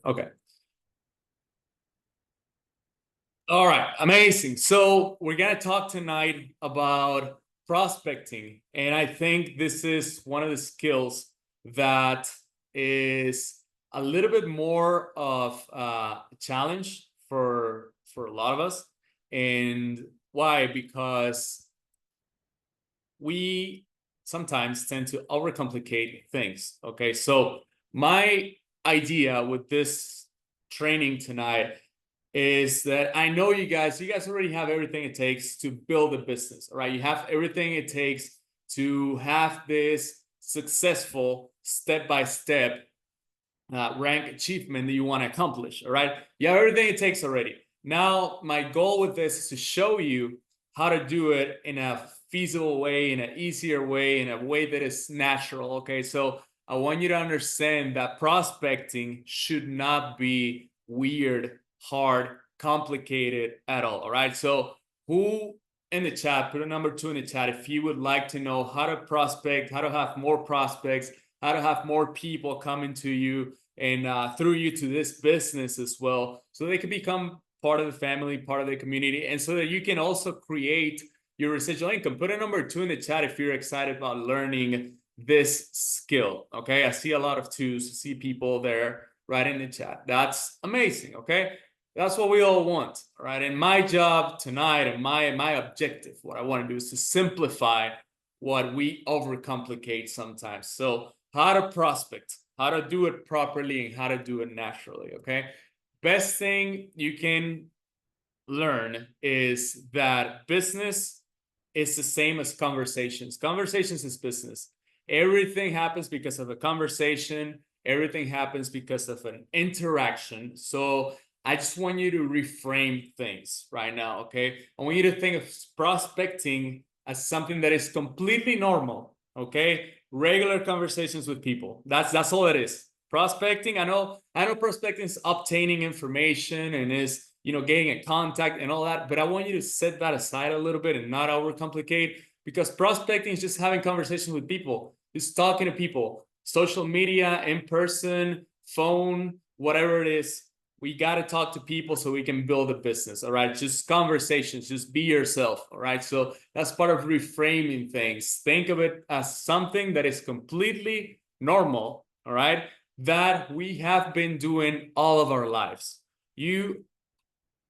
Okay. All right. Amazing. So we're going to talk tonight about prospecting. And I think this is one of the skills that is a little bit more of a challenge for a lot of us. And why? Because we sometimes tend to overcomplicate things. Okay. So my idea with this training tonight is that I know you guys already have everything it takes to build a business. All right. You have everything it takes to have this successful step-by-step rank achievement that you want to accomplish. All right. You have everything it takes already. Now, my goal with this is to show you how to do it in a feasible way, in an easier way, in a way that is natural. Okay. So I want you to understand that prospecting should not be weird, hard, complicated at all. All right. So, who in the chat, put a number 2 in the chat if you would like to know how to prospect, how to have more prospects, how to have more people coming to you and through you to this business as well, so they can become part of the family, part of the community, and so that you can also create your residual income. Put a number 2 in the chat if you're excited about learning this skill. Okay, I see a lot of 2s, see people there right in the chat. That's amazing. Okay, that's what we all want, right? And my job tonight, and my objective, what I want to do is to simplify what we overcomplicate sometimes. So how to prospect, how to do it properly, and how to do it naturally. Okay, best thing you can learn is that business is the same as conversations. Conversations is business. Everything happens because of a conversation. Everything happens because of an interaction. So I just want you to reframe things right now. Okay, I want you to think of prospecting as something that is completely normal. Okay, regular conversations with people. That's all it is. Prospecting, I know prospecting is obtaining information and is, getting in contact and all that, but I want you to set that aside a little bit and not overcomplicate, because prospecting is just having conversations with people, just talking to people, social media, in person, phone, whatever it is. We got to talk to people so we can build a business. All right, just conversations, just be yourself. All right, so that's part of reframing things. Think of it as something that is completely normal. All right, that we have been doing all of our lives. You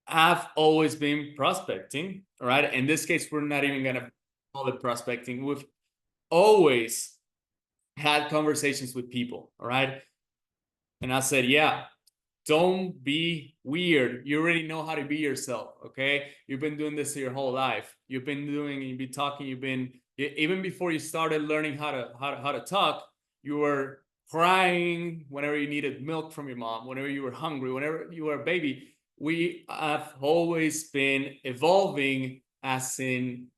have always been prospecting. All right, in this case, we're not even gonna call it prospecting. We've always had conversations with people. All right, and I said, yeah, don't be weird. You already know how to be yourself. Okay, you've been doing this your whole life. You've been doing, you've been talking, you've been, even before you started learning how to talk, you were crying whenever you needed milk from your mom, whenever you were hungry, whenever you were a baby. We have always been evolving as in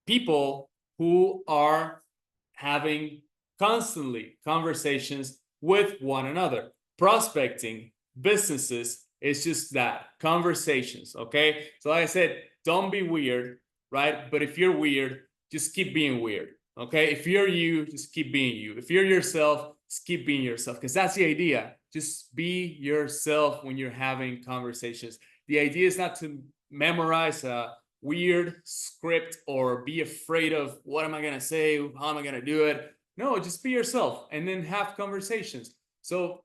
people who are having constantly conversations with one another. Prospecting businesses is just that, conversations. Okay, so like I said, don't be weird, right? But if you're weird, just keep being weird. Okay, if you're you, just keep being you. If you're yourself, just keep being yourself, because that's the idea. Just be yourself when you're having conversations. The idea is not to memorize a weird script or be afraid of what am I going to say, how am I going to do it. No, just be yourself and then have conversations. So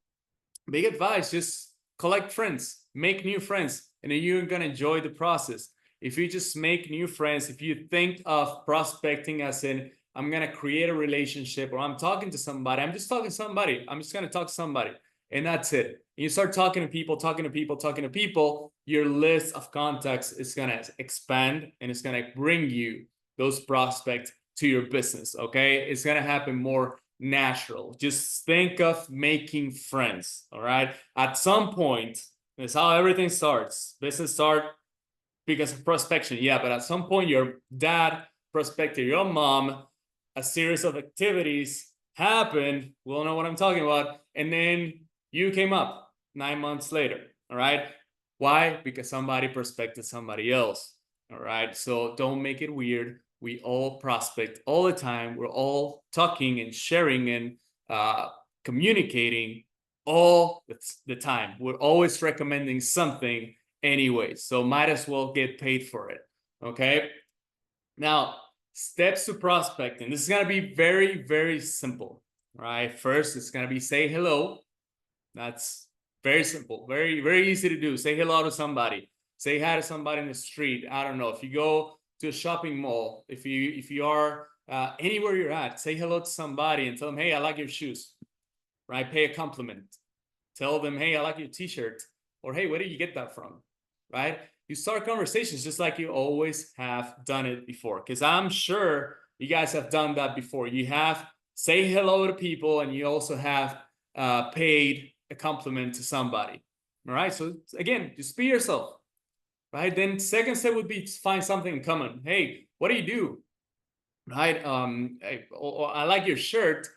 big advice, just collect friends, make new friends, and then you're going to enjoy the process. If you just make new friends, if you think of prospecting as in, I'm going to create a relationship, or I'm talking to somebody, I'm just talking to somebody, I'm just going to talk to somebody, and that's it. You start talking to people, talking to people, talking to people, your list of contacts is going to expand, and it's going to bring you those prospects to your business. Okay, it's going to happen more natural. Just think of making friends. All right, at some point, that's how everything starts. Business start because of prospection, yeah, but at some point your dad prospected your mom, a series of activities happened, we'll know what I'm talking about, and then you came up 9 months later. All right, why? Because somebody prospected somebody else. All right, so don't make it weird. We all prospect all the time. We're all talking and sharing and communicating all the time. We're always recommending something anyway, so might as well get paid for it. Okay. Now, steps to prospecting. This is going to be very, very simple. Right. First, it's going to be say hello. That's very simple, very, very easy to do. Say hello to somebody. Say hi to somebody in the street. I don't know. If you go to a shopping mall, if you are anywhere you're at, say hello to somebody and tell them, hey, I like your shoes. Right? Pay a compliment. Tell them, hey, I like your t-shirt. Or hey, where did you get that from? Right? You start conversations just like you always have done it before. Because I'm sure you guys have done that before. You have say hello to people, and you also have paid a compliment to somebody. All right. So again, just be yourself. Right. Then second step would be to find something in common. Hey, what do you do? Right. I like your shirt.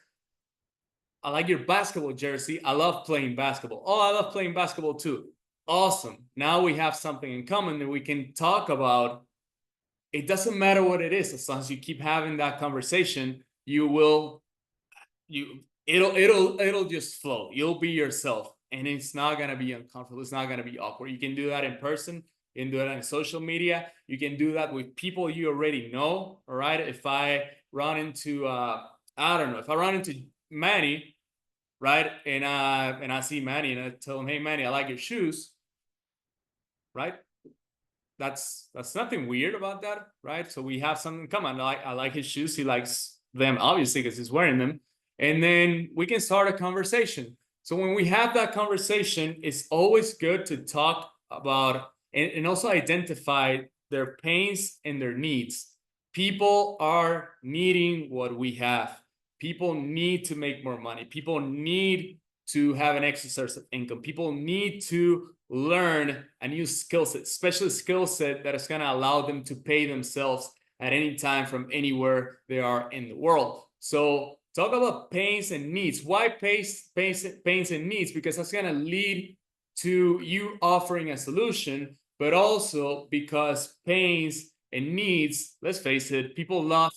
I like your basketball jersey. I love playing basketball. Oh, I love playing basketball too. Awesome. Now we have something in common that we can talk about. It doesn't matter what it is, as long as you keep having that conversation, it'll just flow. You'll be yourself, and it's not gonna be uncomfortable. It's not gonna be awkward. You can do that in person. You can do it on social media. You can do that with people you already know. All right. If I run into I don't know, if I run into Manny, right, and I see Manny and I tell him, hey Manny, I like your shoes, right? That's nothing weird about that, right? So we have something in common. I like his shoes. He likes them, obviously, because he's wearing them. And then we can start a conversation. So when we have that conversation, it's always good to talk about and also identify their pains and their needs. People are needing what we have. People need to make more money. People need to have an extra source of income. People need to learn a new skill set, especially a skill set that is going to allow them to pay themselves at any time from anywhere they are in the world. So talk about pains and needs. Why pains and needs? Because that's going to lead to you offering a solution, but also because pains and needs, let's face it, people love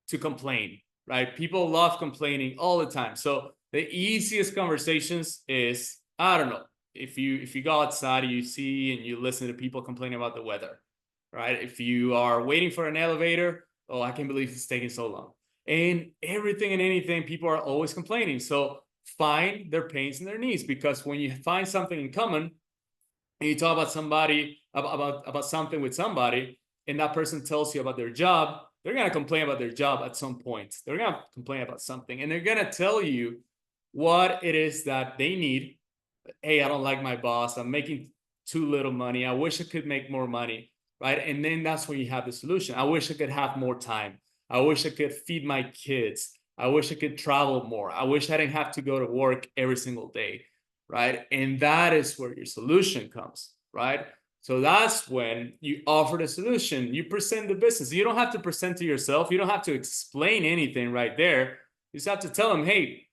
to complain, right? People love complaining all the time. So the easiest conversations is, I don't know, if you go outside, you see and you listen to people complaining about the weather, right? If you are waiting for an elevator, oh, I can't believe it's taking so long. And everything and anything, people are always complaining. So find their pains and their needs, because when you find something in common and you talk about somebody about something with somebody, and that person tells you about their job, they're going to complain about their job at some point. They're going to complain about something, and they're going to tell you what it is that they need. Hey, I don't like my boss. I'm making too little money. I wish I could make more money, right? And then that's when you have the solution. I wish I could have more time. I wish I could feed my kids. I wish I could travel more. I wish I didn't have to go to work every single day, right? And that is where your solution comes, right? So that's when you offer the solution. You present the business. You don't have to present to yourself. You don't have to explain anything right there. You just have to tell them, hey,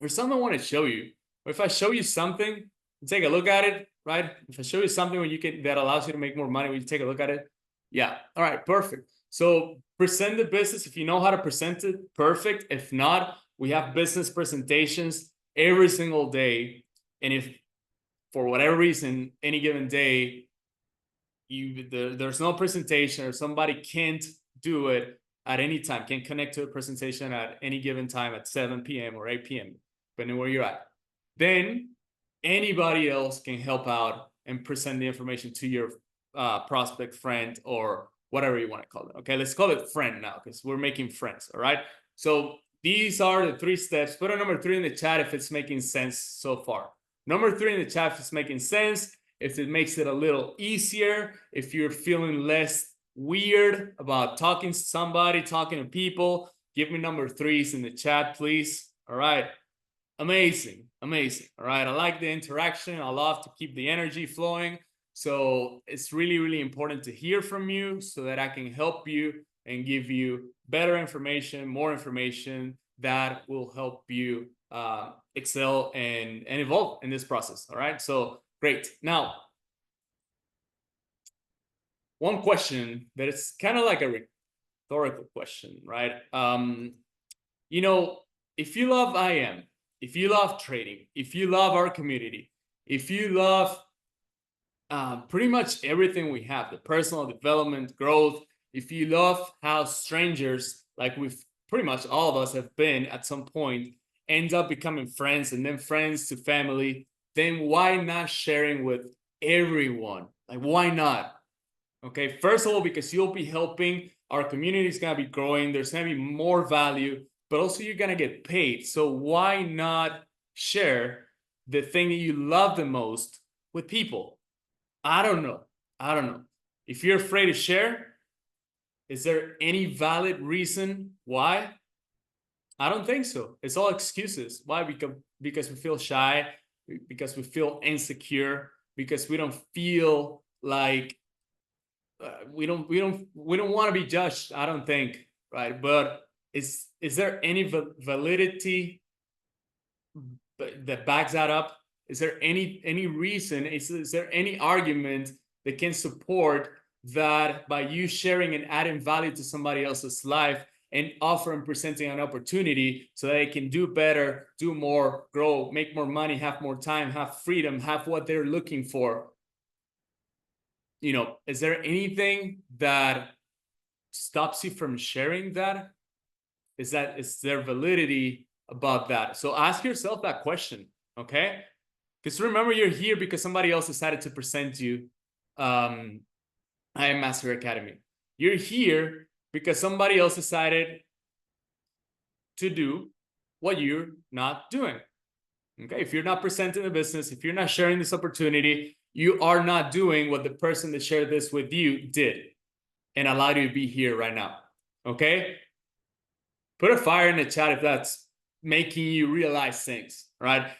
there's something I want to show you. Or if I show you something, take a look at it, right? If I show you something where you can that allows you to make more money, will you take a look at it? Yeah. All right, perfect. So present the business. If you know how to present it, perfect. If not, we have business presentations every single day. And if for whatever reason, any given day, there's no presentation or somebody can't do it at any time, can connect to a presentation at any given time at 7 p.m. or 8 p.m., depending where you're at, then anybody else can help out and present the information to your prospect, friend, or whatever you want to call it. Okay, let's call it friend now, because we're making friends. All right. So these are the 3 steps. Put a number 3 in the chat if it's making sense so far. Number 3 in the chat if it's making sense, if it makes it a little easier, if you're feeling less weird about talking to somebody, talking to people, give me number 3s in the chat, please. All right. Amazing. Amazing. All right. I like the interaction. I love to keep the energy flowing. So it's really, really important to hear from you so that I can help you and give you better information, more information that will help you excel and evolve in this process. All right. So great. Now, one question that is kind of like a rhetorical question, right? You know, if you love IM, if you love trading, if you love our community, if you love pretty much everything we have, the personal development, growth, if you love how strangers, like we've pretty much all of us have been at some point, end up becoming friends and then friends to family, then why not sharing with everyone? Like, why not? Okay, first of all, because you'll be helping, our community is going to be growing, there's going to be more value, but also you're going to get paid. So why not share the thing that you love the most with people? I don't know. If you're afraid to share, is there any valid reason why? I don't think so. It's all excuses. Why? Because we feel shy, because we feel insecure, because we don't feel like we don't want to be judged. I don't think, right? But is there any validity that backs that up? Is there any reason? Is there any argument that can support that by you sharing and adding value to somebody else's life and offering, presenting an opportunity so that they can do better, do more, grow, make more money, have more time, have freedom, have what they're looking for? You know, is there anything that stops you from sharing that? Is there validity about that? So ask yourself that question, okay? Because remember, you're here because somebody else decided to present you I Am Master Academy. You're here because somebody else decided to do what you're not doing. Okay, if you're not presenting the business, if you're not sharing this opportunity, you are not doing what the person that shared this with you did and allowed you to be here right now. Okay, put a fire in the chat if that's making you realize things, right?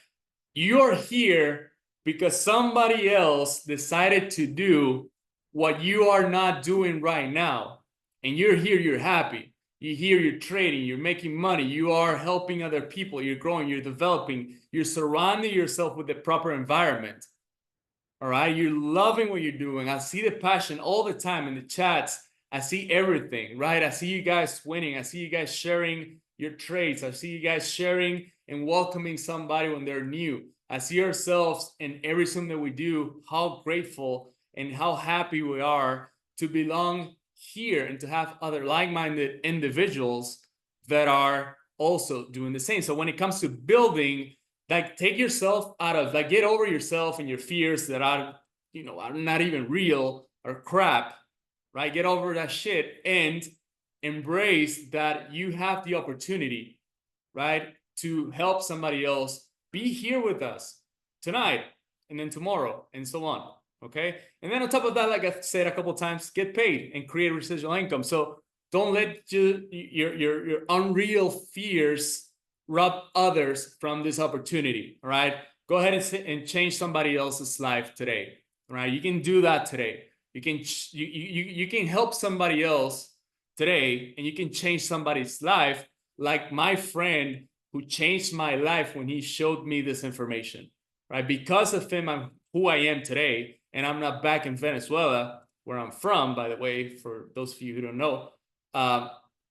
You're here because somebody else decided to do what you are not doing right now. And you're here, you're happy. You're here, you're trading, you're making money, you are helping other people, you're growing, you're developing, you're surrounding yourself with the proper environment. All right, you're loving what you're doing. I see the passion all the time in the chats. I see everything, right? I see you guys winning. I see you guys sharing your trades. I see you guys sharing and welcoming somebody when they're new. I see ourselves in everything that we do, how grateful and how happy we are to belong here and to have other like-minded individuals that are also doing the same. So when it comes to building, like, take yourself out of, like, get over yourself and your fears that are, you know, are not even real or crap, right? Get over that shit and embrace that you have the opportunity, right, to help somebody else be here with us tonight and then tomorrow and so on. Okay, and then on top of that, like I said a couple of times, get paid and create residual income. So don't let your unreal fears rob others from this opportunity. All right, go ahead and change somebody else's life today. All right, you can do that today. You can help somebody else today, and you can change somebody's life, like my friend who changed my life when he showed me this information. Right, because of him, I'm who I am today. And I'm not back in Venezuela, where I'm from, by the way, for those of you who don't know,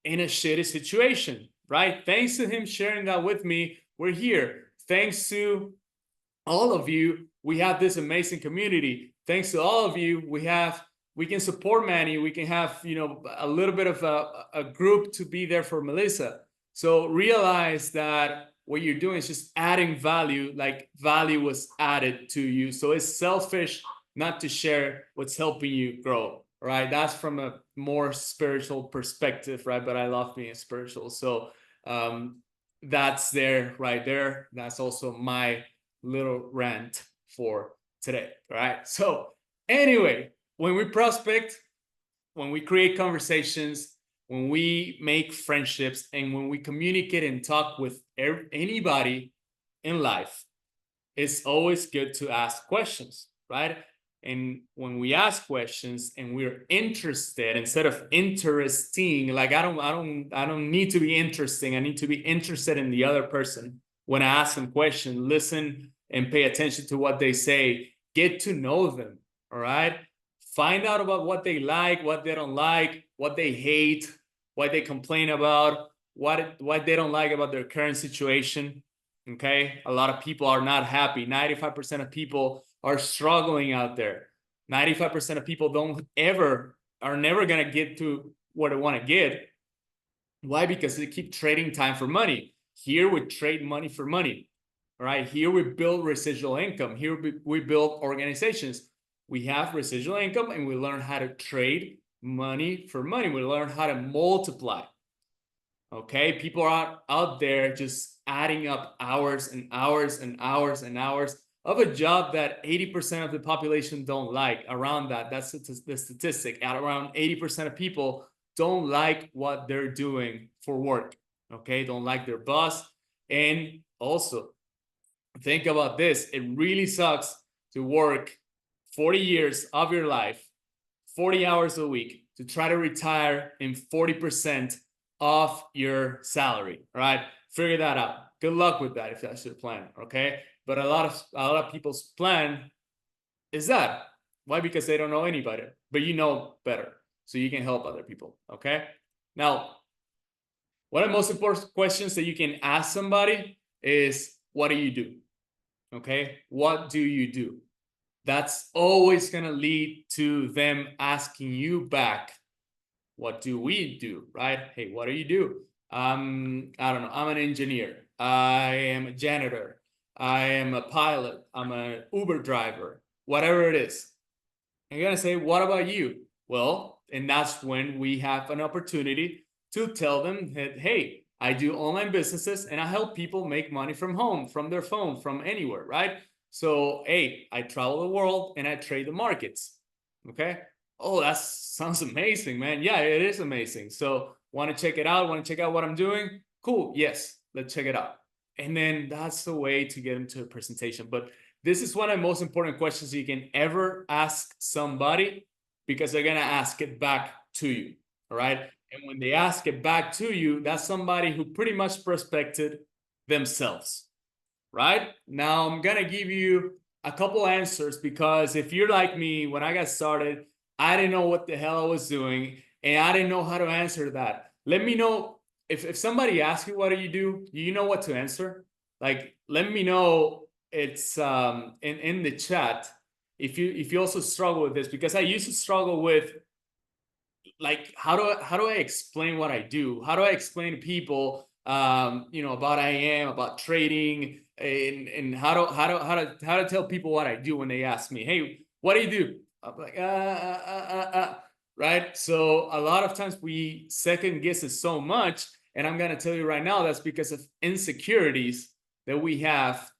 in a shitty situation, right? Thanks to him sharing that with me, we're here. Thanks to all of you, we have this amazing community. Thanks to all of you, we can support Manny. We can have, you know, a little bit of a group to be there for Melissa. So realize that what you're doing is just adding value, like value was added to you. So it's selfish not to share what's helping you grow, right? That's from a more spiritual perspective, right? But I love being spiritual. So that's there, right there. That's also my little rant for today, right? So anyway, when we prospect, when we create conversations, when we make friendships, and when we communicate and talk with anybody in life, it's always good to ask questions, right? And when we ask questions and we're interested instead of interesting, like I don't need to be interesting. I need to be interested in the other person. When I ask them questions, listen and pay attention to what they say. Get to know them. All right. Find out about what they like, what they don't like, what they hate, what they complain about, what they don't like about their current situation. Okay, a lot of people are not happy. 95% of people are struggling out there. 95% of people are never gonna get to what they want to get. Why? Because they keep trading time for money. Here we trade money for money. All right, here we build residual income. Here we build organizations. We have residual income and we learn how to trade money for money. We learn how to multiply. Okay, people are out there just adding up hours and hours and hours and hours of a job that 80% of the population don't like. Around that, that's the statistic. At around 80% of people don't like what they're doing for work. Okay, don't like their boss. And also, think about this. It really sucks to work 40 years of your life, 40 hours a week, to try to retire in 40% of your salary. All right, figure that out. Good luck with that if that's your plan. Okay, but a lot of people's plan is that. Why? Because they don't know any better, but you know better, so you can help other people. Okay, now one of the most important questions that you can ask somebody is, what do you do? Okay, what do you do? That's always going to lead to them asking you back, what do we do? Right? Hey, what do you do? I don't know. I'm an engineer. I am a janitor. I am a pilot. I'm an Uber driver, whatever it is. I'm going to say, what about you? Well, and that's when we have an opportunity to tell them that, hey, I do online businesses and I help people make money from home, from their phone, from anywhere, right? So, hey, I travel the world and I trade the markets. Okay. Oh, that sounds amazing, man. Yeah, it is amazing. So, want to check it out? Want to check out what I'm doing? Cool. Yes, let's check it out. And then that's the way to get into a presentation. But this is one of the most important questions you can ever ask somebody, because they're going to ask it back to you. All right. And when they ask it back to you, that's somebody who pretty much prospected themselves. Right now, I'm going to give you a couple answers, because if you're like me, when I got started, I didn't know what the hell I was doing and I didn't know how to answer that. Let me know if somebody asks you, what do? You know what to answer? Like, let me know. It's in the chat if you also struggle with this, because I used to struggle with, like, how do I explain what I do? How do I explain to people about IM, about trading, and how to tell people what I do when they ask me, hey, what do you do? I'm like, right? So a lot of times we second guess it so much, and I'm gonna tell you right now, that's because of insecurities that we have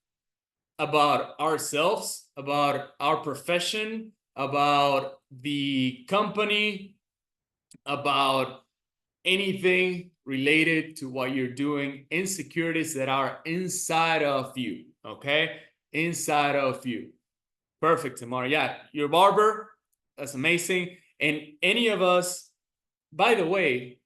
about ourselves, about our profession, about the company, about anything related to what you're doing. Insecurities that are inside of you. Okay, inside of you. Perfect, Tamara. Yeah, you're a barber. That's amazing. And any of us, by the way,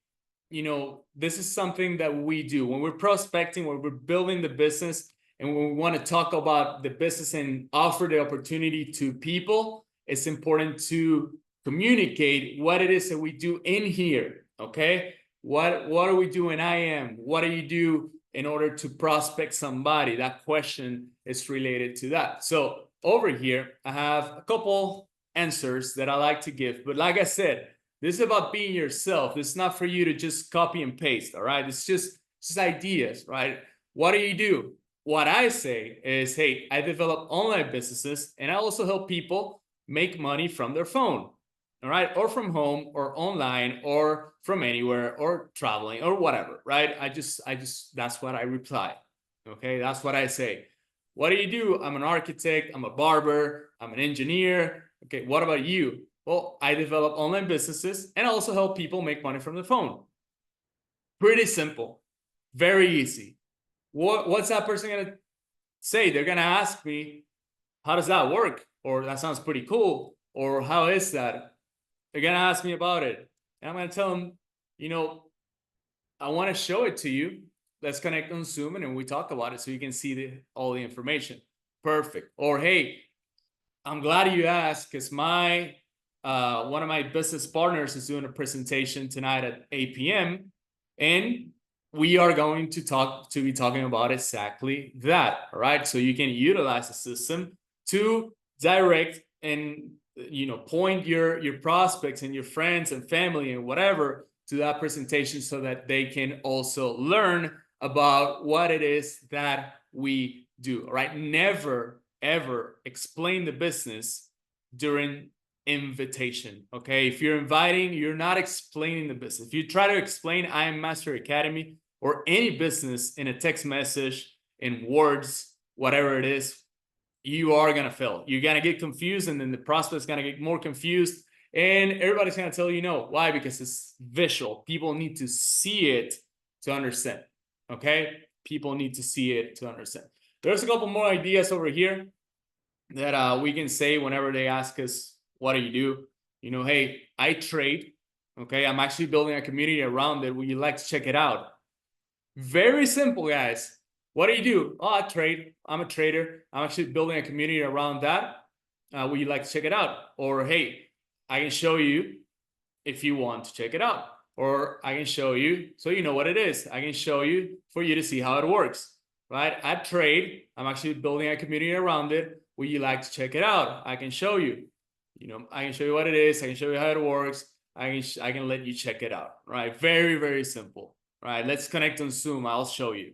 this is something that we do when we're prospecting, when we're building the business, and when we want to talk about the business and offer the opportunity to people. It's important to communicate what it is that we do in here. Okay, what do we do in IM? What do you do in order to prospect somebody? That question is related to that. So over here, I have a couple answers that I like to give, but like I said, this is about being yourself. This is not for you to just copy and paste. All right, it's just ideas, right? What do you do? What I say is, hey, I develop online businesses and I also help people make money from their phone. All right, or from home, or online, or from anywhere, or traveling, or whatever, right? I just that's what I reply. Okay, that's what I say. What do you do? I'm an architect, I'm a barber, I'm an engineer. Okay, what about you? Well, I develop online businesses and I also help people make money from the phone. Pretty simple, very easy. What's that person gonna say? They're gonna ask me, how does that work? Or that sounds pretty cool. Or how is that? They're gonna ask me about it. And I'm gonna tell them, I want to show it to you. Let's connect on Zoom and we talk about it so you can see all the information. Perfect. Or, hey, I'm glad you asked, because one of my business partners is doing a presentation tonight at 8 p.m. and we are going to be talking about exactly that, all right? So you can utilize the system to direct and point your prospects and your friends and family and whatever to that presentation so that they can also learn about what it is that we do, all right? Never ever explain the business during invitation. Okay, if you're inviting, you're not explaining the business. If you try to explain I Am Mastery Academy or any business in a text message, in words, whatever it is, you are gonna fail. You're gonna get confused, and then the prospect's gonna get more confused, and everybody's gonna tell you no. Why? Because it's visual. People need to see it to understand. Okay, people need to see it to understand. There's a couple more ideas over here that we can say whenever they ask us, what do you do? Hey, I trade. Okay, I'm actually building a community around it. Would you like to check it out? Very simple, guys. What do you do? Oh, I trade. I'm a trader. I'm actually building a community around that. Would you like to check it out? Or hey, I can show you if you want to check it out. Or I can show you so you know what it is. I can show you for you to see how it works, right? I trade. I'm actually building a community around it. Would you like to check it out? I can show you. I can show you what it is. I can show you how it works. I can let you check it out, right? Very, very simple, right? Let's connect on Zoom. I'll show you.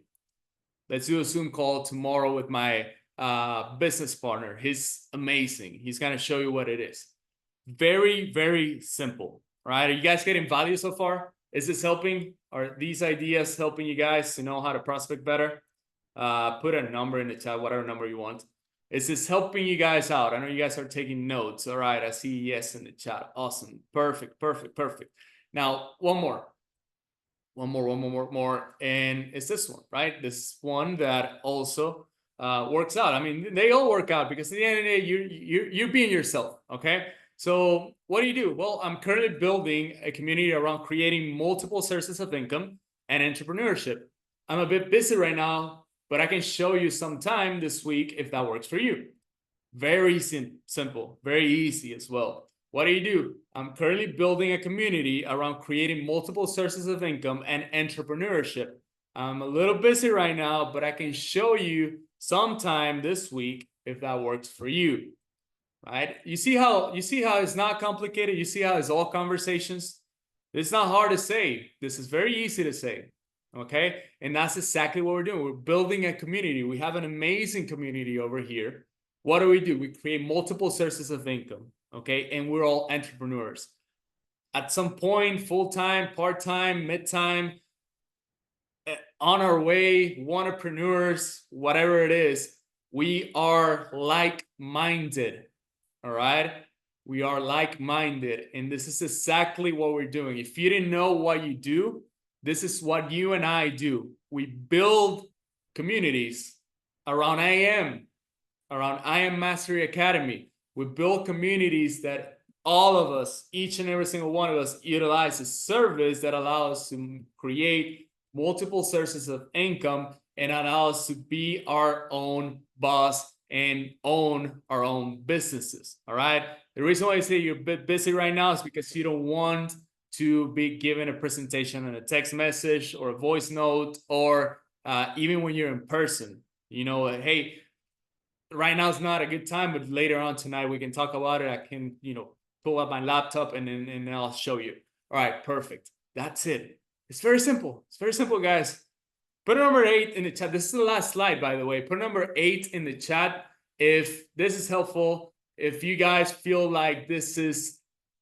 Let's do a Zoom call tomorrow with my business partner. He's amazing. He's going to show you what it is. Very, very simple, right? Are you guys getting value so far? Is this helping? Are these ideas helping you guys to know how to prospect better? Put a number in the chat, whatever number you want. Is this helping you guys out? I know you guys are taking notes. All right, I see yes in the chat. Awesome. Perfect, perfect, perfect. Now, one more. And it's this one, right? This one that also works out. I mean, they all work out because at the end of the day, you're being yourself, okay? So what do? Well, I'm currently building a community around creating multiple sources of income and entrepreneurship. I'm a bit busy right now, but I can show you some time this week if that works for you. Very simple, very easy as well. What do? I'm currently building a community around creating multiple sources of income and entrepreneurship. I'm a little busy right now, but I can show you sometime this week if that works for you. Right? You see how it's not complicated? You see how it's all conversations? It's not hard to say. This is very easy to say. Okay? And that's exactly what we're doing. We're building a community. We have an amazing community over here. What do? We create multiple sources of income. Okay? And we're all entrepreneurs. At some point, full-time, part-time, mid-time, on our way, entrepreneurs, whatever it is, we are like-minded. All right? We are like-minded. And this is exactly what we're doing. If you didn't know what you do, this is what you and I do. We build communities around I Am Mastery Academy. We build communities that all of us, each and every single one of us, utilize a service that allows us to create multiple sources of income and allow us to be our own boss and own our own businesses. All right. The reason why I say you're a bit busy right now is because you don't want to be given a presentation on a text message or a voice note, or even when you're in person. Hey, right now is not a good time, but later on tonight we can talk about it. I can, pull up my laptop and I'll show you. All right, perfect. That's it. It's very simple. It's very simple, guys. Put number 8 in the chat. This is the last slide, by the way. Put number 8 in the chat if this is helpful. If you guys feel like this is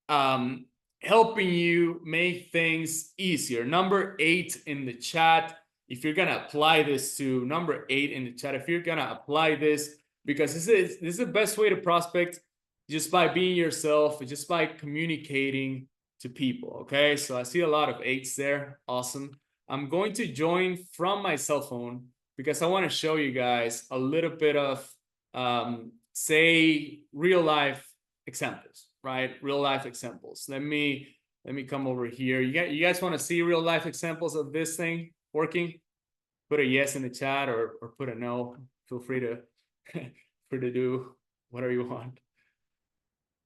helping you make things easier. Number 8 in the chat. If you're gonna apply this to number 8 in the chat, if you're gonna apply this, because this is the best way to prospect, just by being yourself, just by communicating to people. Okay, so I see a lot of 8s there. Awesome. I'm going to join from my cell phone because I want to show you guys a little bit of say real life examples, right? Real life examples. Let me come over here. You guys want to see real life examples of this thing working? Put a yes in the chat or put a no. Feel free to do whatever you want.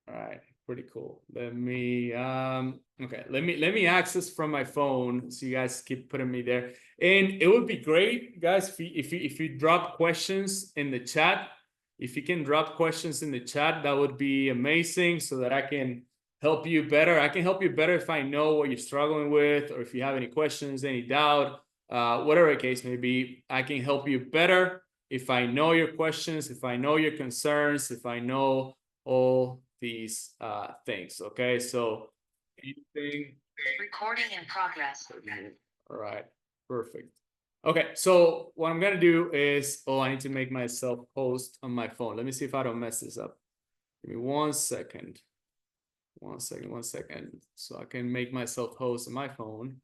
All right, Pretty cool. Let me okay, let me access from my phone so you guys keep putting me there. And it would be great, guys, if you drop questions in the chat. If you can drop questions in the chat, that would be amazing so that I can help you better. I can help you better if I know what you're struggling with, or if you have any questions, any doubt, whatever the case may be. I can help you better if I know your questions, if I know your concerns, if I know all these things. Okay, so anything. Recording in progress. All right, perfect. Okay, so what I'm gonna do is, oh, I need to make myself host on my phone. Let me see if I don't mess this up. Give me 1 second. 1 second, 1 second. So I can make myself host on my phone.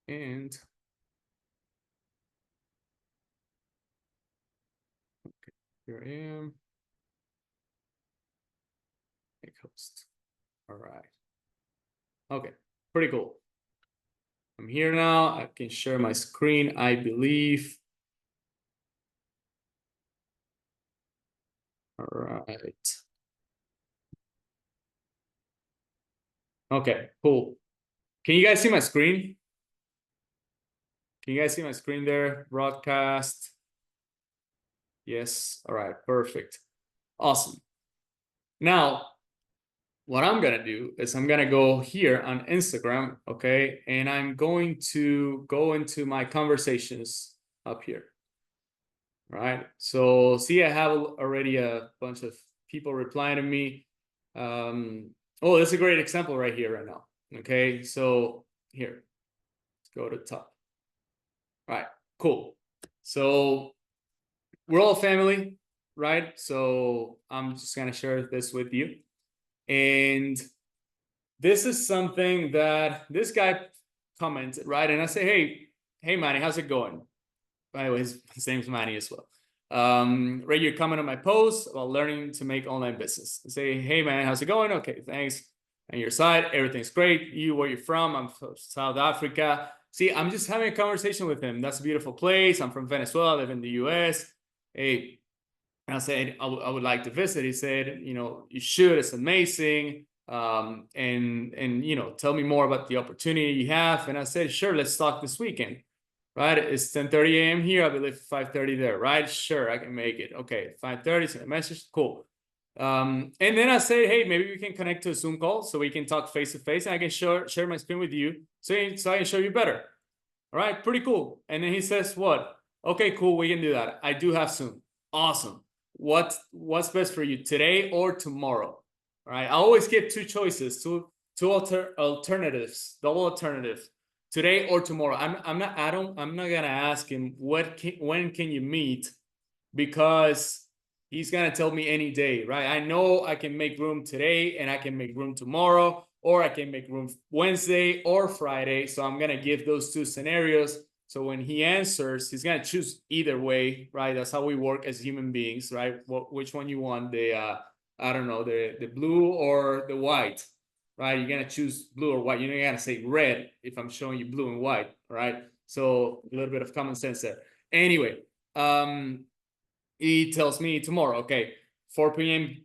And okay, here I am. Make host. All right. Okay, pretty cool. I'm here now. I can share my screen, I believe. All right. Okay, cool. Can you guys see my screen? Can you guys see my screen there? Broadcast. Yes. All right, perfect. Awesome. Now, what I'm gonna do is I'm gonna go here on Instagram, okay? And I'm going to go into my conversations up here. Right. So see, I have already a bunch of people replying to me. Oh, that's a great example right here, right now. Okay, so here, let's go to the top. All right, cool. So we're all family, right? So I'm just gonna share this with you. And this is something that this guy commented, right? And I say, hey, Manny, how's it going? By the way, his name's Manny as well. Read your comment on my post about learning to make online business. Say, hey man, how's it going? Okay, thanks. On your side, everything's great. You, where you from? I'm from South Africa. See, I'm just having a conversation with him. That's a beautiful place. I'm from Venezuela. I live in the US. Hey, and I said, I would like to visit. He said, you should. It's amazing. And tell me more about the opportunity you have. And I said, sure, let's talk this weekend. Right, it's 10:30 a.m. here. I believe 5:30 there. Right, sure, I can make it. Okay, 5:30. Send a message. Cool. And then I say, hey, maybe we can connect to a Zoom call so we can talk face to face, and I can share my screen with you, so I can show you better. All right, pretty cool. And then he says, what? Okay, cool. We can do that. I do have Zoom. Awesome. What's best for you, today or tomorrow? All right. I always give two choices, two alternatives, double alternative. Today or tomorrow. I'm not gonna ask him when can you meet, because he's gonna tell me any day, right? I know I can make room today and I can make room tomorrow, or I can make room Wednesday or Friday. So I'm gonna give those two scenarios. So when he answers, he's gonna choose either way, right? That's how we work as human beings, right? Which one you want? I don't know, the blue or the white, right? You're gonna choose blue or white. You're not gonna say red if I'm showing you blue and white, right? So a little bit of common sense there. Anyway, he tells me tomorrow. Okay, 4 p.m.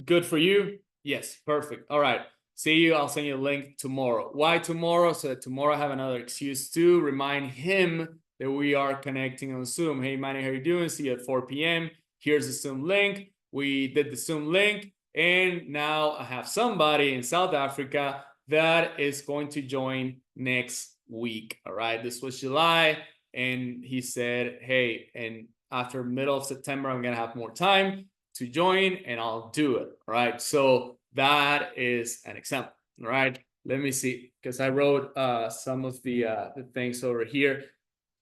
good for you? Yes, perfect. All right. See you. I'll send you a link tomorrow. Why tomorrow? So that tomorrow I have another excuse to remind him that we are connecting on Zoom. Hey, Manny, how you doing? See you at 4 p.m. Here's the Zoom link. We did the Zoom link, and now I have somebody in South Africa that is going to join next week. All right. This was July, and he said, hey, and after middle of September, I'm going to have more time to join, and I'll do it. All right. So that is an example. All right. Let me see, because I wrote some of the things over here.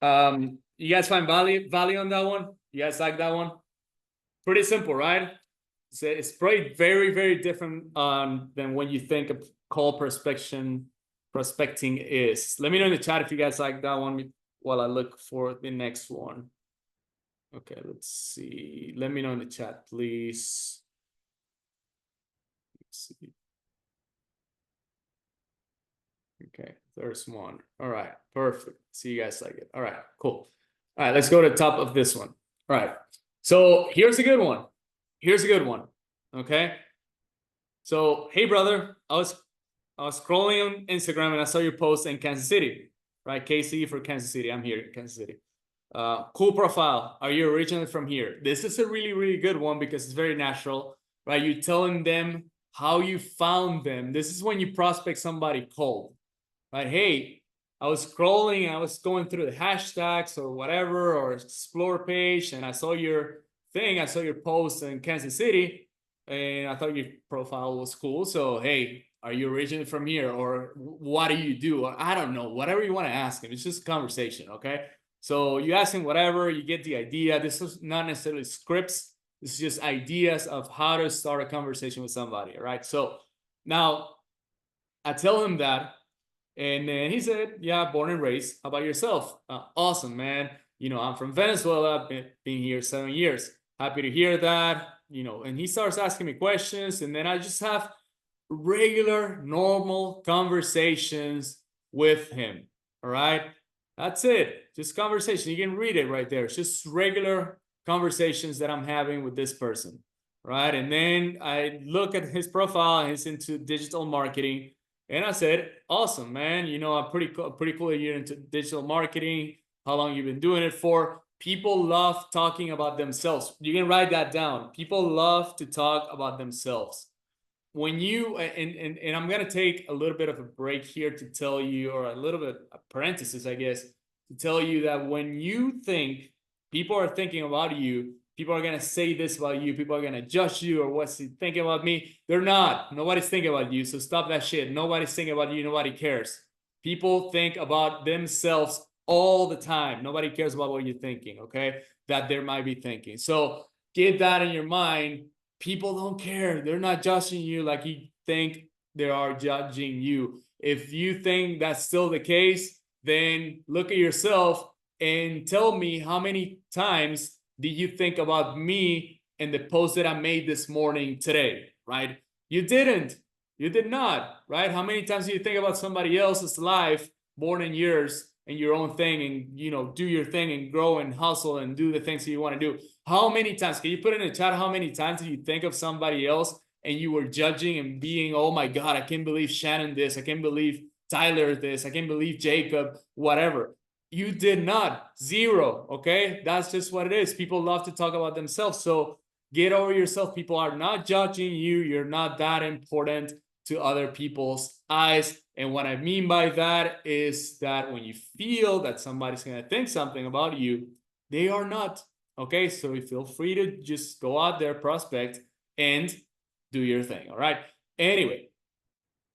You guys find value on that one? You guys like that one? Pretty simple, right? So it's probably very, very different than when you think of call prospecting is. Let me know in the chat if you guys like that one while I look for the next one. Okay, let's see. Let me know in the chat, please. Let's see. Okay, there's one. All right, perfect. See, you guys like it. All right, cool. All right, let's go to the top of this one. All right, so here's a good one. Here's a good one. Okay. So, hey brother, I was scrolling on Instagram and I saw your post in Kansas City, right? KC for Kansas City. I'm here in Kansas City. Cool profile. Are you originally from here? This is a really, really good one because it's very natural, right? You're telling them how you found them. This is when you prospect somebody cold, right? Hey, I was scrolling, I was going through the hashtags or whatever, or explore page, and I saw your thing, I saw your post in Kansas City, and I thought your profile was cool. So, hey, are you originally from here? Or what do you do? Or I don't know, whatever you want to ask him. It's just conversation, okay? So you ask him whatever, you get the idea. This is not necessarily scripts. This is just ideas of how to start a conversation with somebody, all right? So now I tell him that, and then he said, yeah, born and raised. How about yourself? Awesome, man. You know, I'm from Venezuela. I've been here 7 years. Happy to hear that. You know, and he starts asking me questions, and then I just have regular, normal conversations with him. All right. That's it. Just conversation. You can read it right there. It's just regular conversations that I'm having with this person. Right. And then I look at his profile and he's into digital marketing. And I said, awesome, man. You know, I'm pretty cool that you're into digital marketing. How long you've been doing it for? People love talking about themselves. You can write that down. People love to talk about themselves. When you, and I'm going to take a little bit of a break here to tell you, or a little bit of parenthesis, I guess, to tell you that when you think people are thinking about you, people are going to say this about you, people are going to judge you, or what's he thinking about me? They're not. Nobody's thinking about you. So stop that shit. Nobody's thinking about you. Nobody cares. People think about themselves all the time. Nobody cares about what you're thinking, okay? That they might be thinking. So get that in your mind. People don't care. They're not judging you like you think they are judging you. If you think that's still the case, then look at yourself and tell me how many times did you think about me and the post that I made this morning today, right? You didn't. You did not, right? How many times do you think about somebody else's life more than yours and your own thing, and, you know, do your thing and grow and hustle and do the things that you want to do? How many times, can you put in the chat how many times did you think of somebody else and you were judging and being, oh my God, I can't believe Shannon this, I can't believe Tyler this, I can't believe Jacob, whatever. You did not. Zero. Okay, that's just what it is. People love to talk about themselves. So get over yourself. People are not judging you. You're not that important to other people's eyes. And what I mean by that is that when you feel that somebody's going to think something about you, they are not. Okay, so you feel free to just go out there, prospect, and do your thing. All right. Anyway,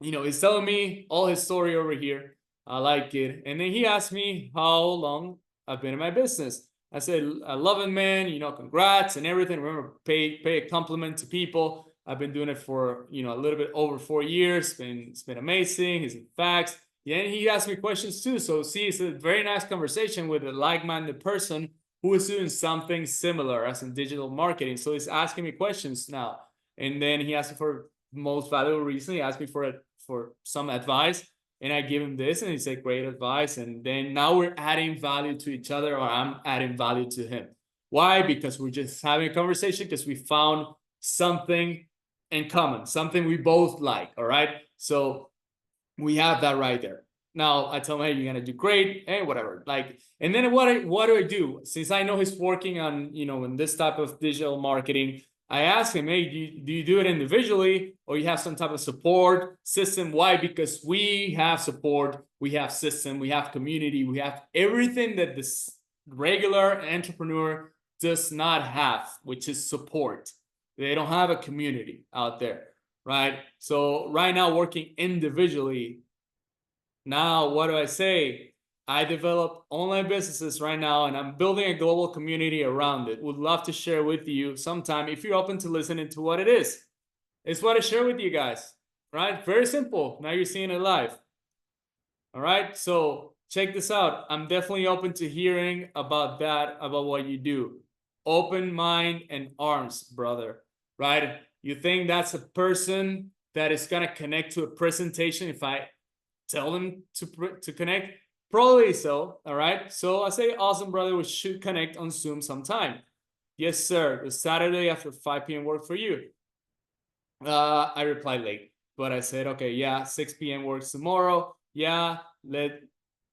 you know, he's telling me all his story over here. I like it. And then he asked me how long I've been in my business. I said, I love it, man. You know, congrats and everything. Remember, pay a compliment to people. I've been doing it for, you know, a little bit over 4 years. It's been amazing. He's in facts. Yeah, and he asked me questions too. So see, it's a very nice conversation with a like-minded person who is doing something similar as in digital marketing. So he's asking me questions now. And then he asked me for most valuable reason. He asked me for some advice, and I give him this, and he said, great advice. And then now we're adding value to each other, or I'm adding value to him. Why? Because we're just having a conversation, because we found something in common, something we both like. All right. So we have that right there. Now I tell him, hey, you're gonna do great, hey, whatever. Like, and then what do I do? Since I know he's working on, you know, in this type of digital marketing, I asked him, hey, do you do it individually, or you have some type of support system? Why? Because we have support, we have system, we have community, we have everything that this regular entrepreneur does not have, which is support. They don't have a community out there, right? So right now, working individually. Now, what do I say? I develop online businesses right now, and I'm building a global community around it. Would love to share with you sometime if you're open to listening to what it is. It's what I share with you guys, right? Very simple. Now you're seeing it live. All right. So check this out. I'm definitely open to hearing about that, about what you do. Open mind and arms, brother, right? You think that's a person that is going to connect to a presentation if I tell them to connect? Probably so. All right. So I say, awesome, brother, we should connect on Zoom sometime. yes, sir. Does Saturday after 5 p.m. work for you? I replied late, but I said, okay, yeah, 6 p.m. works tomorrow. Yeah, let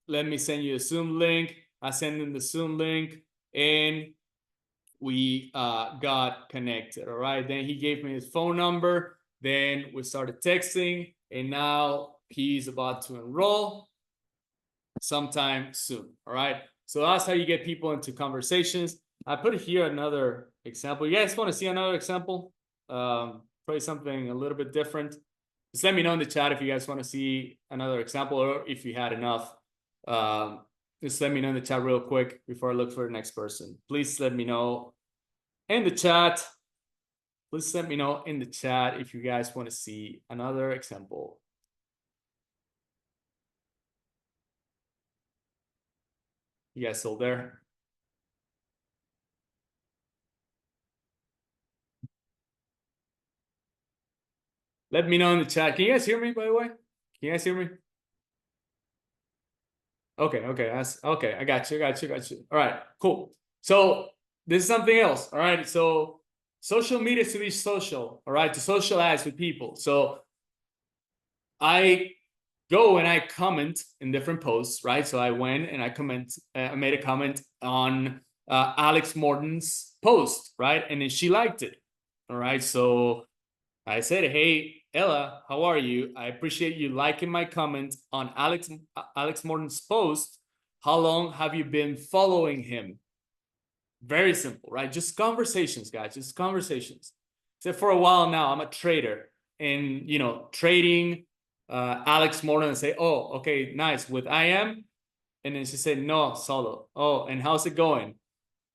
me send you a Zoom link. I sent him the Zoom link, and we got connected. All right. Then he gave me his phone number. Then we started texting, and now he's about to enroll sometime soon. All right. So that's how you get people into conversations. I put here another example. You guys want to see another example? Probably something a little bit different. Just let me know in the chat if you guys want to see another example, or if you had enough. Just let me know in the chat real quick before I look for the next person. Please let me know in the chat. Please let me know in the chat if you guys want to see another example. You guys still there? Let me know in the chat. Can you guys hear me, by the way? Can you guys hear me? Okay. That's okay. I got you. All right, cool. So this is something else. All right. So social media is to be social, all right, to socialize with people. So I go and I comment in different posts, right? So I went and I made a comment on Alex Morton's post, right? And then she liked it. All right. So I said, hey, Ella, how are you? I appreciate you liking my comment on Alex Morton's post. How long have you been following him? Very simple, right? Just conversations, guys, just conversations. So for a while now, I'm a trader, and, trading Alex Morton, and say, oh, okay, nice, with IM. And then she said, no, solo. Oh, and how's it going?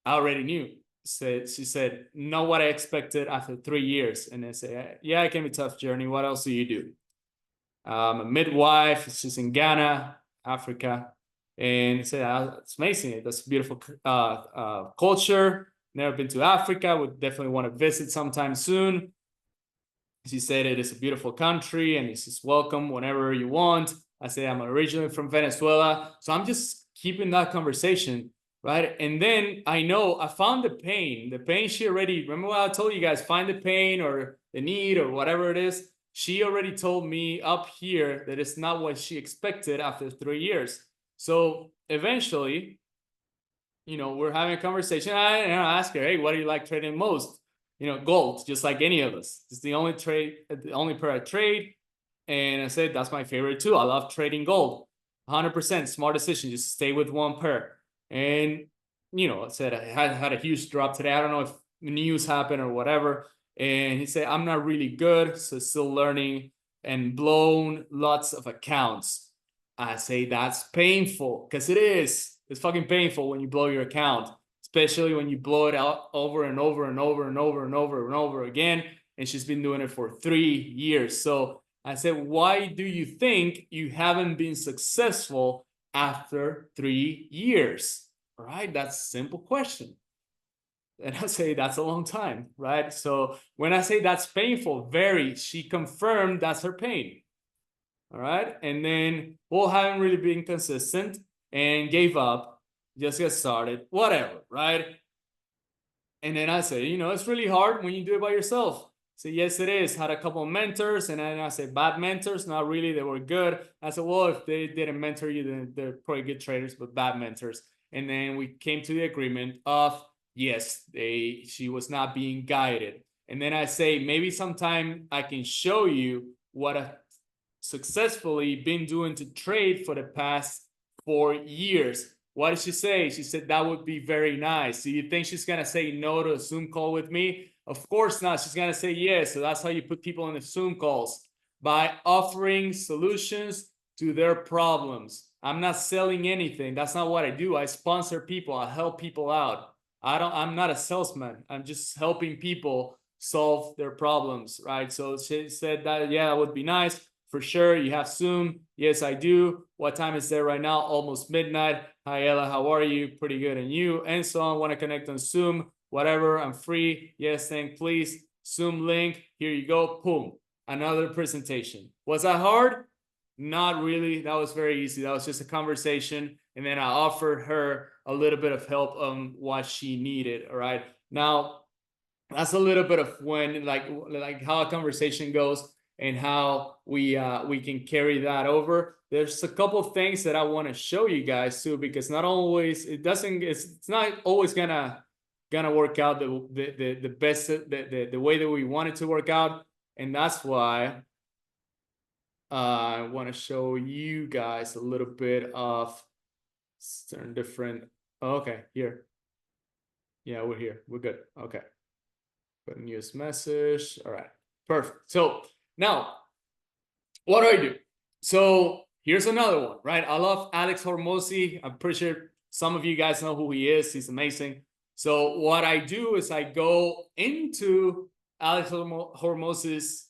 I already knew. She said, know what I expected after 3 years. And I said, yeah, it can be a tough journey. What else do you do? A midwife. She's in Ghana, Africa. And I said, it's amazing. That's a beautiful culture. Never been to Africa. Would definitely want to visit sometime soon. She said it is a beautiful country and it's just welcome whenever you want. I said, I'm originally from Venezuela. So I'm just keeping that conversation, right? And then I know I found the pain she already, remember what I told you guys, find the pain or the need or whatever it is. She already told me up here that it's not what she expected after 3 years. So eventually, we're having a conversation. I ask her, hey, what do you like trading most? Gold, just like any of us. It's the only pair I trade. And I said, that's my favorite too. I love trading gold. 100% smart decision. Just stay with one pair. And, I said, I had a huge drop today. I don't know if news happened or whatever. And he said, I'm not really good. So still learning, and blown lots of accounts. I say, that's painful, because it is. It's fucking painful when you blow your account, especially when you blow it out over and over and over and over and over and over again. And she's been doing it for 3 years. So I said, why do you think you haven't been successful after 3 years? All right, that's a simple question. And I say, that's a long time, right? So when I say that's painful, she confirmed that's her pain. All right. And then, haven't really been consistent and gave up, just get started, whatever, right? And then I said, it's really hard when you do it by yourself. So yes, it is. Had a couple of mentors, and then I said, bad mentors, not really, they were good. I said, well, if they didn't mentor you, then they're probably good traders, but bad mentors. And then we came to the agreement of, yes, she was not being guided. And then I say, maybe sometime I can show you what I've successfully been doing to trade for the past 4 years. What did she say? She said, that would be very nice. Do you think she's going to say no to a Zoom call with me? Of course not. She's going to say yes. So that's how you put people in the Zoom calls, by offering solutions to their problems. I'm not selling anything. That's not what I do. I sponsor people. I help people out. I'm not a salesman. I'm just helping people solve their problems, right? So she said that, yeah, that would be nice. For sure. You have Zoom? Yes, I do. What time is there right now? Almost midnight. Hi, Ella. How are you? Pretty good. And you? And so on. Want to connect on Zoom? Whatever. I'm free. Yes, thank please. Zoom link. Here you go. Boom. Another presentation. Was that hard? Not really. That was very easy. That was just a conversation. And then I offered her a little bit of help on what she needed. All right. Now, that's a little bit of when like how a conversation goes and how we can carry that over. There's a couple of things that I want to show you guys too, because not always it's not always gonna work out the best the way that we want it to work out. And that's why I want to show you guys a little bit of certain different. Oh, okay, here. Yeah, we're here. We're good. Okay. Put a news message. All right, perfect. So now, what do I do? So here's another one, right? I love Alex Hormozi. I'm pretty sure some of you guys know who he is. He's amazing. So what I do is I go into Alex Hormozi's,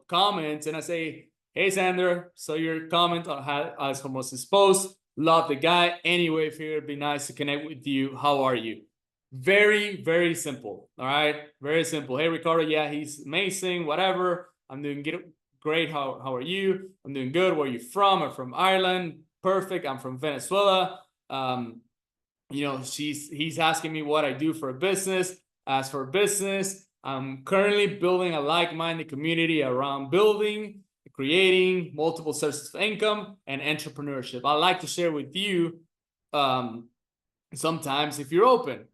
comments, and I say, "Hey, Sander, so your comment on Alex Hormozi's post. Love the guy. Anyway, figured it'd be nice to connect with you. How are you?" Very, very simple. All right. Very simple. Hey, Ricardo. Yeah, he's amazing. Whatever. I'm doing great. How are you? I'm doing good. Where are you from? I'm from Ireland. Perfect. I'm from Venezuela. He's asking me what I do for a business. As for business, I'm currently building a like-minded community around building, creating multiple sources of income and entrepreneurship. I'd like to share with you sometimes if you're open.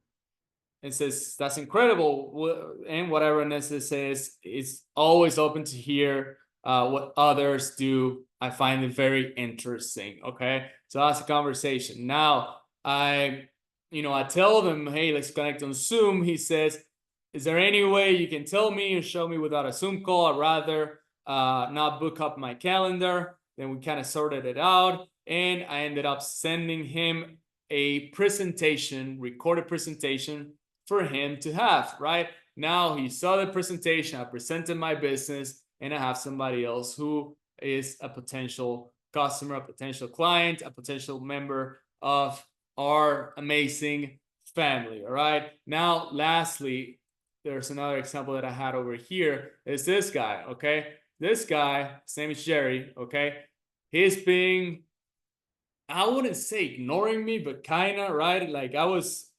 It says that's incredible, and whatever. And this says it's always open to hear what others do. I find it very interesting. Okay, so that's a conversation. Now I tell them, hey, let's connect on Zoom. He says, is there any way you can tell me and show me without a Zoom call? I'd rather not book up my calendar. Then we kind of sorted it out, and I ended up sending him a presentation, recorded presentation for him to have. Right now, he saw the presentation. I presented my business, and I have somebody else who is a potential customer, a potential client, a potential member of our amazing family. All right. Now, lastly, there's another example that I had over here. Is this guy. Okay. This guy, his name is Jerry. Okay. He's being, I wouldn't say ignoring me, but kind of, right? Like I was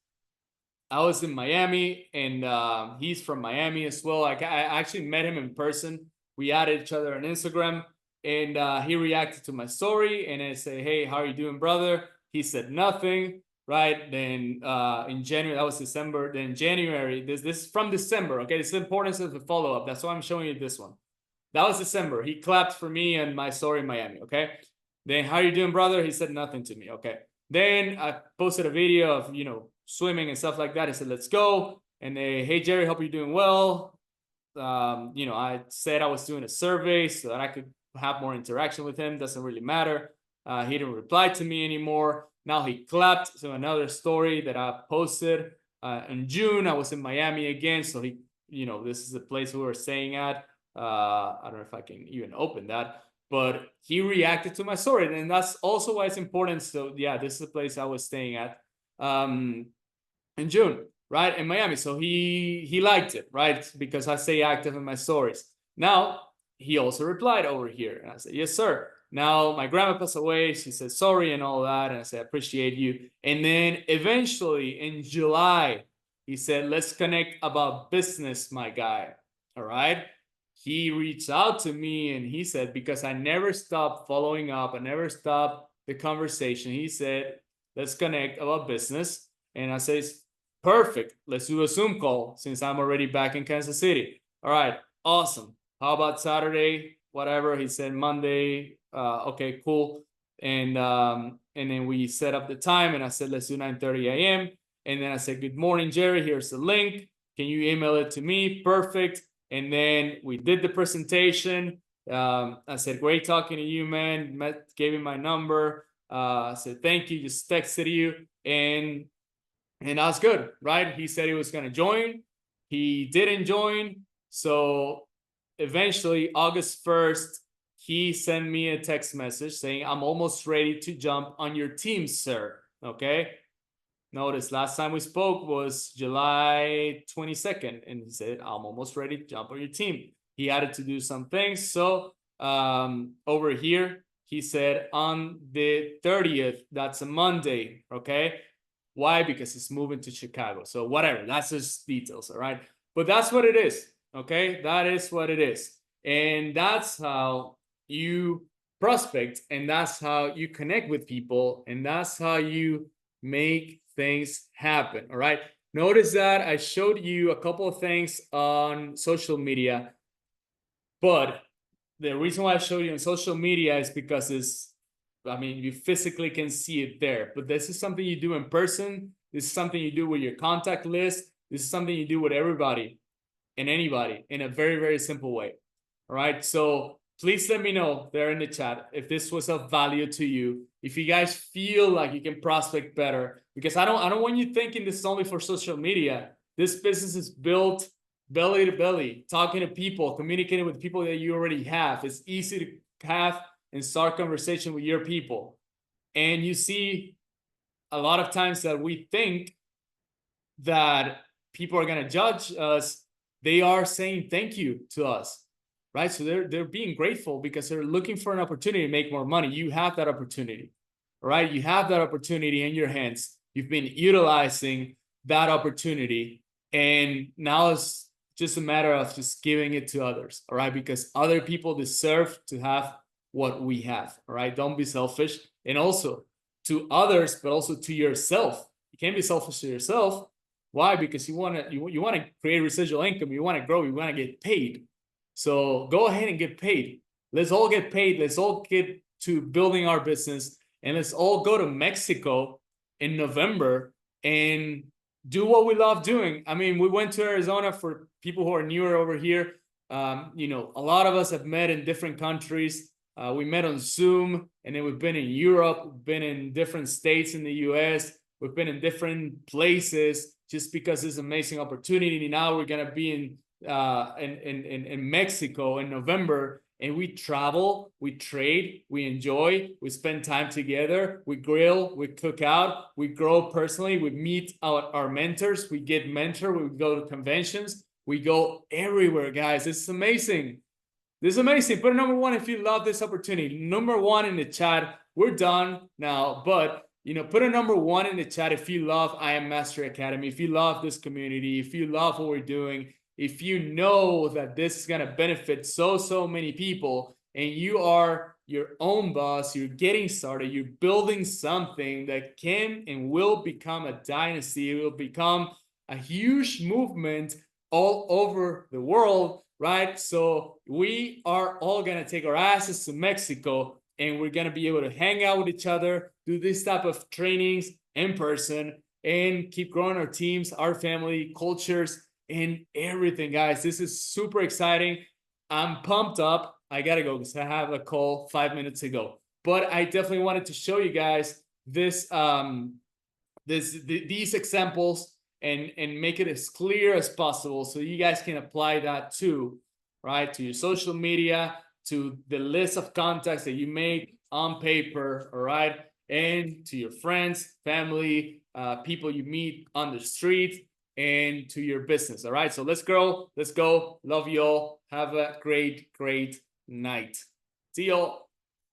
in Miami, and he's from Miami as well. Like I actually met him in person. We added each other on Instagram, and he reacted to my story, and I say, "Hey, how are you doing, brother?" He said nothing. Right then, in January, that was December. Then January, this is from December. Okay, it's the importance of the follow up. That's why I'm showing you this one. That was December. He clapped for me and my story in Miami. Okay. Then, how are you doing, brother? He said nothing to me. Okay. Then I posted a video of swimming and stuff like that. He said, let's go. And hey, Jerry, hope you're doing well. I said I was doing a survey so that I could have more interaction with him. Doesn't really matter. He didn't reply to me anymore. Now he clapped to another story that I posted in June. I was in Miami again. So he, this is the place we were staying at. I don't know if I can even open that, but he reacted to my story. And that's also why it's important. So yeah, this is the place I was staying at in June, right, in Miami. So he liked it, right, because I stay active in my stories. Now he also replied over here, and I said, yes, sir. Now my grandma passed away. She said sorry and all that, and I said, I appreciate you. And then eventually in July, he said, let's connect about business, my guy. All right. He reached out to me and he said, because I never stopped following up, I never stopped the conversation. He said, let's connect about business. And I said, perfect. Let's do a Zoom call since I'm already back in Kansas City. All right, awesome. How about Saturday? Whatever. He said Monday. Okay, cool. And then we set up the time, and I said, let's do 9:30 a.m. And then I said, good morning, Jerry. Here's the link. Can you email it to me? Perfect. And then we did the presentation. I said, great talking to you, man. Gave him my number. I said, thank you. Just texted you. And that's good, right? He said he was going to join. He didn't join. So eventually, August 1st, he sent me a text message saying, I'm almost ready to jump on your team, sir. Okay. Notice last time we spoke was July 22nd, and he said, I'm almost ready to jump on your team. He had to do some things. So over here, he said on the 30th, that's a Monday. Okay. Why? Because it's moving to Chicago. So whatever, that's just details, all right? But that's what it is, okay? That is what it is. And that's how you prospect, and that's how you connect with people, and that's how you make things happen, all right? Notice that I showed you a couple of things on social media, but the reason why I showed you on social media is because I mean, you physically can see it there, but this is something you do in person. This is something you do with your contact list. This is something you do with everybody and anybody in a very, very simple way. All right. So please let me know there in the chat if this was of value to you. If you guys feel like you can prospect better, because I don't want you thinking this is only for social media. This business is built belly to belly, talking to people, communicating with people that you already have. It's easy to have and start conversation with your people. And you see a lot of times that we think that people are going to judge us, they are saying thank you to us, right? So they're being grateful because they're looking for an opportunity to make more money. You have that opportunity, right? You have that opportunity in your hands. You've been utilizing that opportunity, and now it's just a matter of just giving it to others, all right? Because other people deserve to have what we have, all right? Don't be selfish. And also to others, but also to yourself. You can't be selfish to yourself. Why? Because you want to create residual income. You want to grow. You want to get paid. So go ahead and get paid. Let's all get paid. Let's all get to building our business, and let's all go to Mexico in November and do what we love doing. I mean, we went to Arizona. For people who are newer over here, you know, a lot of us have met in different countries. We met on Zoom, and then we've been in Europe, we've been in different states in the US, we've been in different places just because it's an amazing opportunity. Now we're gonna be in Mexico in November, and we travel, we trade, we enjoy, we spend time together, we grill, we cook out, we grow personally, we meet our mentors, we get mentored, we go to conventions, we go everywhere, guys. It's amazing. This is amazing. Put a number one if you love this opportunity. Number one in the chat. We're done now, but you know, put a number one in the chat if you love I Am Mastery Academy, if you love this community, if you love what we're doing, if you know that this is gonna benefit so many people, and you are your own boss, you're getting started, you're building something that can and will become a dynasty. It will become a huge movement all over the world. Right? So we are all going to take our asses to Mexico, and we're going to be able to hang out with each other, do this type of trainings in person, and keep growing our teams, our family, cultures, and everything, guys. This is super exciting. I'm pumped up. I got to go because I have a call 5 minutes ago. But I definitely wanted to show you guys this, these examples, and make it as clear as possible so you guys can apply that too, right? To your social media, to the list of contacts that you make on paper, all right? And to your friends, family, people you meet on the street, and to your business, all right? So let's go. Love you all. Have a great night. See y'all.